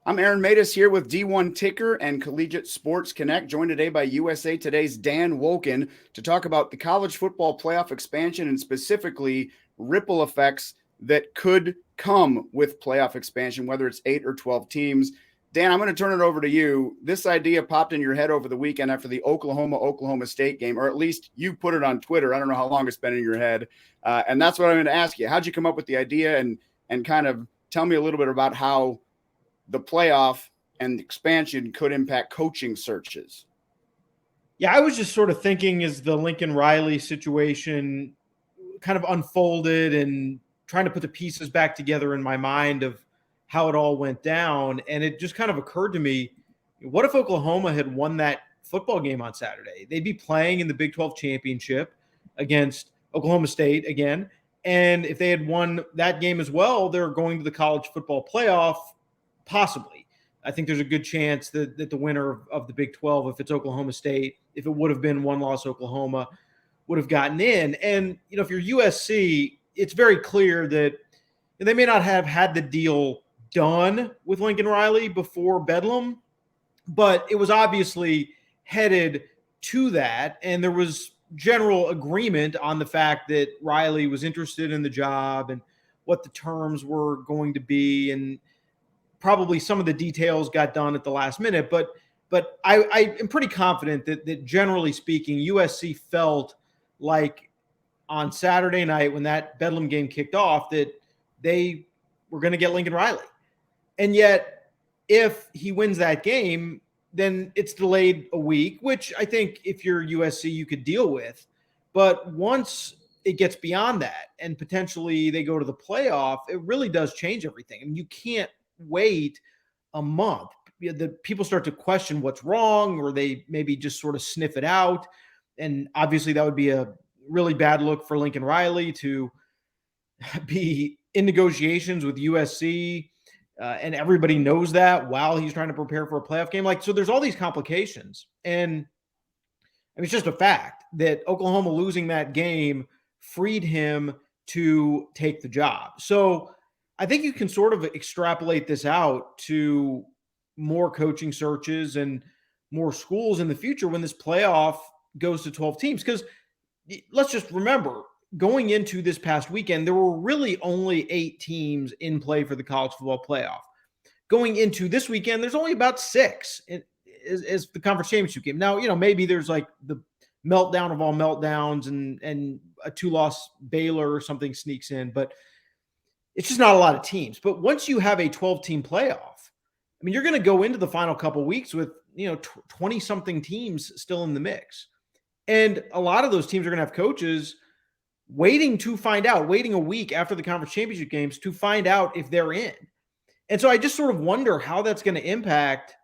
I'm Aaron Matus here with D1 Ticker and Collegiate Sports Connect, joined today by USA Today's Dan Wolken to talk about the college football playoff expansion and specifically ripple effects that could come with playoff expansion, whether it's 8 or 12 teams. Dan, I'm going to turn it over to you. This idea popped in your head over the weekend after the Oklahoma State game, or at least you put it on Twitter. I don't know how long it's been in your head. And that's what I'm going to ask you. How'd you come up with the idea and kind of tell me a little bit about how the playoff and expansion could impact coaching searches? Yeah, I was just sort of thinking as the Lincoln Riley situation kind of unfolded and trying to put the pieces back together in my mind of how it all went down. And it just kind of occurred to me, what if Oklahoma had won that football game on Saturday? They'd be playing in the Big 12 championship against Oklahoma State again. And if they had won that game as well, they're going to the college football playoff. Possibly. I think there's a good chance that the winner of the Big 12, if it's Oklahoma State, if it would have been one-loss Oklahoma, would have gotten in. And, if you're USC, it's very clear that they may not have had the deal done with Lincoln Riley before Bedlam, but it was obviously headed to that. And there was general agreement on the fact that Riley was interested in the job and what the terms were going to be. And probably some of the details got done at the last minute, but I am pretty confident that generally speaking, USC felt like on Saturday night when that Bedlam game kicked off that they were going to get Lincoln Riley. And yet, if he wins that game, then it's delayed a week, which I think if you're USC, you could deal with. But once it gets beyond that and potentially they go to the playoff, it really does change everything. I mean, you can't wait a month. The people start to question what's wrong, or they maybe just sort of sniff it out. And obviously that would be a really bad look for Lincoln Riley to be in negotiations with USC. And everybody knows that while he's trying to prepare for a playoff game. So there's all these complications. And it's just a fact that Oklahoma losing that game freed him to take the job. So I think you can sort of extrapolate this out to more coaching searches and more schools in the future when this playoff goes to 12 teams. Because let's just remember, going into this past weekend, there were really only 8 teams in play for the college football playoff. Going into this weekend, there's only about 6 as the conference championship game. Now, maybe there's like the meltdown of all meltdowns and a 2-loss Baylor or something sneaks in, but it's just not a lot of teams. But once you have a 12-team playoff, I mean, you're going to go into the final couple weeks with, 20-something teams still in the mix. And a lot of those teams are going to have coaches waiting a week after the conference championship games to find out if they're in. And so I just sort of wonder how that's going to impact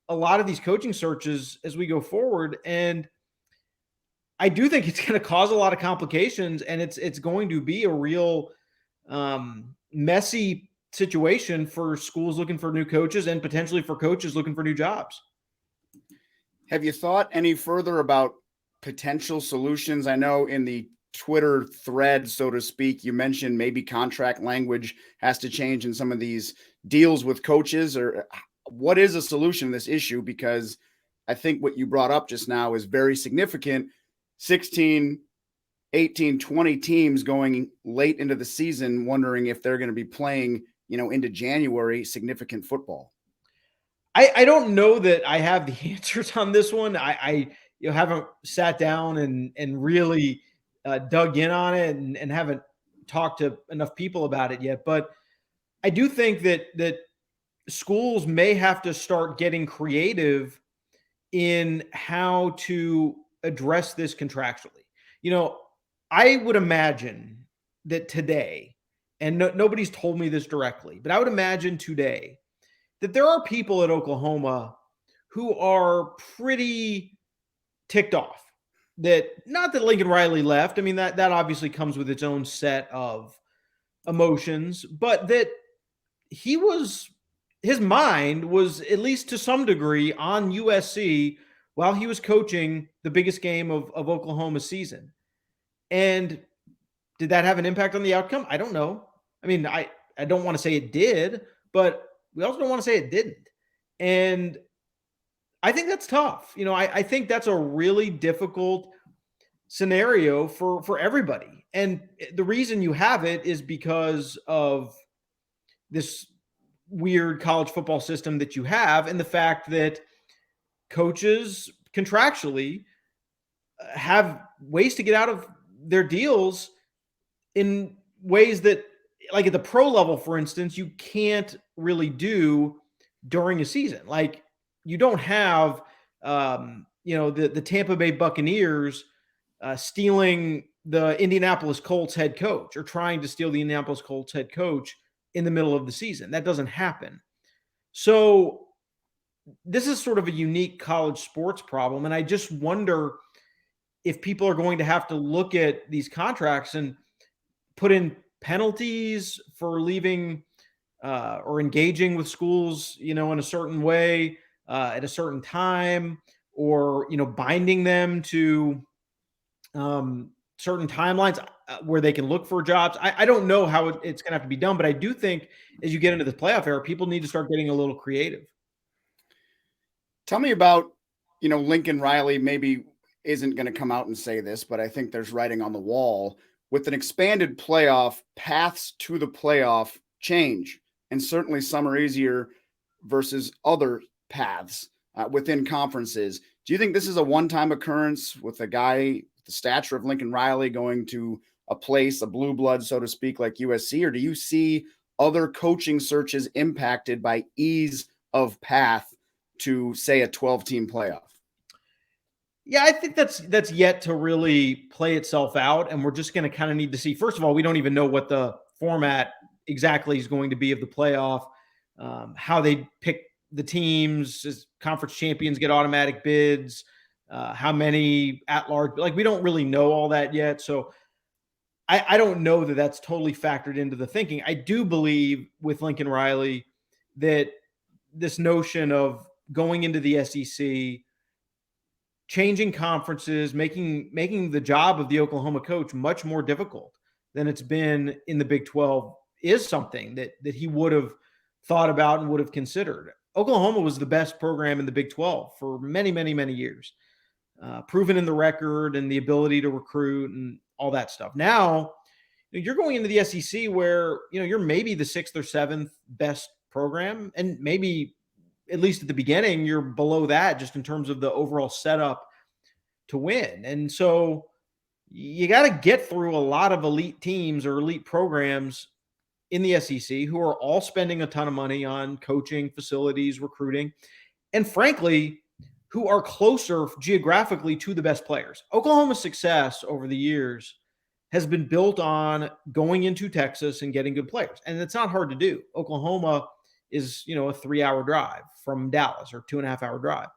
a lot of these coaching searches as we go forward. And I do think it's going to cause a lot of complications, and it's going to be a real messy situation for schools looking for new coaches and potentially for coaches looking for new jobs. Have you thought any further about potential solutions? I know in the Twitter thread, so to speak, you mentioned maybe contract language has to change in some of these deals with coaches, or what is a solution to this issue? Because I think what you brought up just now is very significant. 16, 18, 20 teams going late into the season, wondering if they're going to be playing, into January, significant football. I don't know that I have the answers on this one. I haven't sat down and really dug in on it and haven't talked to enough people about it yet. But I do think that schools may have to start getting creative in how to address this contractually. I would imagine that today, and nobody's told me this directly, but I would imagine today that there are people at Oklahoma who are pretty ticked off that, not that Lincoln Riley left. I mean, that obviously comes with its own set of emotions, but that his mind was, at least to some degree, on USC while he was coaching the biggest game of Oklahoma's season. And did that have an impact on the outcome? I don't know. I mean, I don't want to say it did, but we also don't want to say it didn't. And I think that's tough. I think that's a really difficult scenario for everybody. And the reason you have it is because of this weird college football system that you have, and the fact that coaches contractually have ways to get out of their deals in ways that, like at the pro level, for instance, you can't really do during a season. Like, you don't have, the Tampa Bay Buccaneers stealing the Indianapolis Colts head coach, or trying to steal the Indianapolis Colts head coach in the middle of the season. That doesn't happen. So this is sort of a unique college sports problem. And I just wonder if people are going to have to look at these contracts and put in penalties for leaving or engaging with schools, in a certain way at a certain time, or, binding them to certain timelines where they can look for jobs. I don't know how it's going to have to be done, but I do think as you get into the playoff era, people need to start getting a little creative. Tell me about, Lincoln Riley maybe isn't going to come out and say this, but I think there's writing on the wall. With an expanded playoff, paths to the playoff change, and certainly some are easier versus other paths within conferences. Do you think this is a one-time occurrence with a guy the stature of Lincoln Riley going to a place, a blue blood, so to speak, like USC, or do you see other coaching searches impacted by ease of path to, say, a 12-team playoff? Yeah, I think that's yet to really play itself out, and we're just going to kind of need to see. First of all, we don't even know what the format exactly is going to be of the playoff, how they pick the teams, as conference champions get automatic bids, how many at large. Like, we don't really know all that yet, so I don't know that that's totally factored into the thinking. I do believe with Lincoln Riley that this notion of going into the SEC, changing conferences, making the job of the Oklahoma coach much more difficult than it's been in the Big 12 is something that he would have thought about and would have considered. Oklahoma was the best program in the Big 12 for many, many, many years, proven in the record and the ability to recruit and all that stuff. Now you're going into the SEC where, you're maybe the 6th or 7th best program, and maybe at least at the beginning, you're below that just in terms of the overall setup to win. And so you got to get through a lot of elite teams or elite programs in the SEC who are all spending a ton of money on coaching, facilities, recruiting, and frankly, who are closer geographically to the best players. Oklahoma's success over the years has been built on going into Texas and getting good players. And it's not hard to do. Oklahoma is, a 3-hour drive from Dallas, or 2.5-hour drive.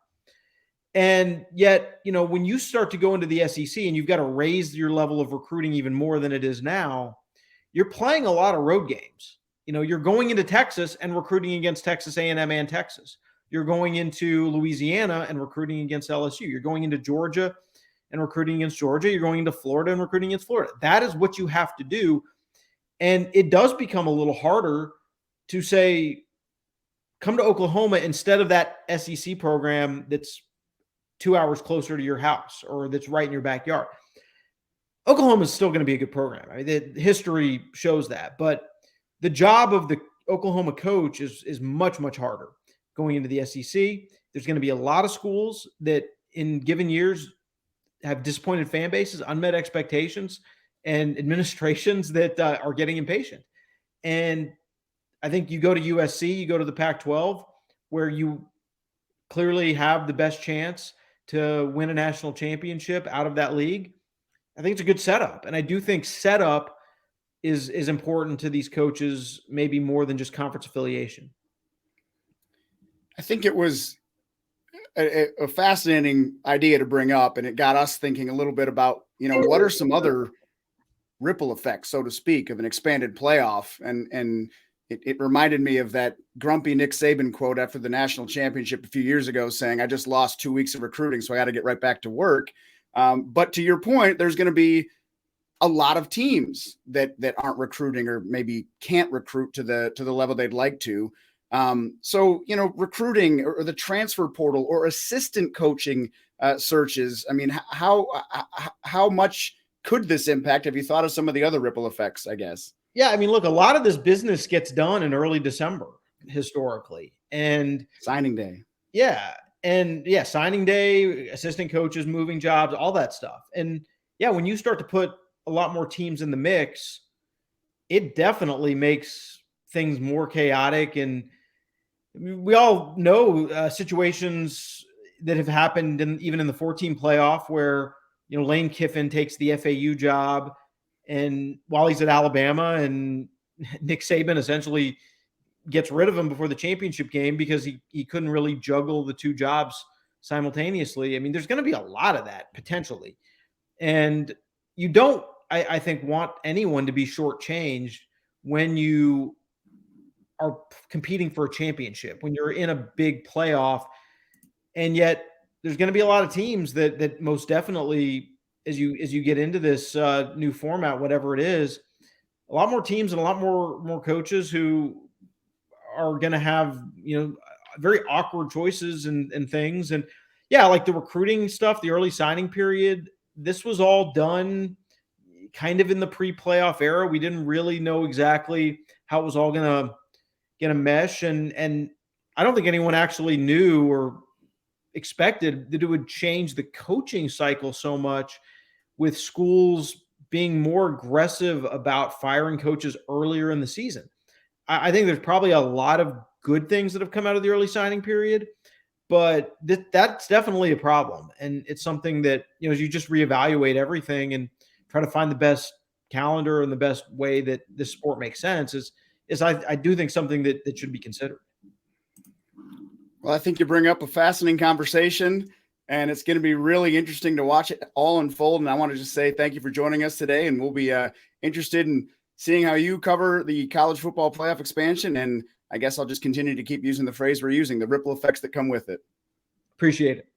And yet, when you start to go into the SEC and you've got to raise your level of recruiting even more than it is now, you're playing a lot of road games. You're going into Texas and recruiting against Texas A&M and Texas. You're going into Louisiana and recruiting against LSU. You're going into Georgia and recruiting against Georgia. You're going into Florida and recruiting against Florida. That is what you have to do. And it does become a little harder to say, come to Oklahoma instead of that SEC program that's 2 hours closer to your house or that's right in your backyard. Oklahoma is still going to be a good program. I mean, the history shows that. But the job of the Oklahoma coach is much, much harder going into the SEC. There's going to be a lot of schools that in given years have disappointed fan bases, unmet expectations, and administrations that are getting impatient. And I think you go to USC, you go to the Pac-12, where you clearly have the best chance to win a national championship out of that league. I think it's a good setup. And I do think setup is important to these coaches, maybe more than just conference affiliation. I think it was a fascinating idea to bring up, and it got us thinking a little bit about, what are some other ripple effects, so to speak, of an expanded playoff. And it reminded me of that grumpy Nick Saban quote after the national championship a few years ago saying, I just lost 2 weeks of recruiting, so I got to get right back to work. But to your point, there's going to be a lot of teams that aren't recruiting or maybe can't recruit to the level they'd like to. So, recruiting or the transfer portal or assistant coaching searches. I mean, how much could this impact? Have you thought of some of the other ripple effects, I guess? Yeah, I mean, look, a lot of this business gets done in early December historically. And Signing day. yeah, signing day, assistant coaches, moving jobs, all that stuff. And yeah, when you start to put a lot more teams in the mix, it definitely makes things more chaotic. And we all know situations that have happened even in the 14 playoff where, Lane Kiffin takes the FAU job, and while he's at Alabama, and Nick Saban essentially gets rid of him before the championship game because he couldn't really juggle the two jobs simultaneously. I mean, there's going to be a lot of that potentially. And you don't, I think, want anyone to be shortchanged when you are competing for a championship, when you're in a big playoff. And yet there's going to be a lot of teams that most definitely, as you get into this new format, whatever it is, a lot more teams and a lot more coaches who are going to have, very awkward choices and things. And yeah, like the recruiting stuff, the early signing period, this was all done kind of in the pre-playoff era. We didn't really know exactly how it was all going to mesh. And I don't think anyone actually knew or expected that it would change the coaching cycle so much, with schools being more aggressive about firing coaches earlier in the season. I think there's probably a lot of good things that have come out of the early signing period, but that's definitely a problem. And it's something that, as you just reevaluate everything and try to find the best calendar and the best way that this sport makes sense, is I do think something that should be considered. Well, I think you bring up a fascinating conversation, and it's going to be really interesting to watch it all unfold. And I want to just say thank you for joining us today, and we'll be interested in seeing how you cover the college football playoff expansion. And I guess I'll just continue to keep using the phrase we're using, the ripple effects that come with it. Appreciate it.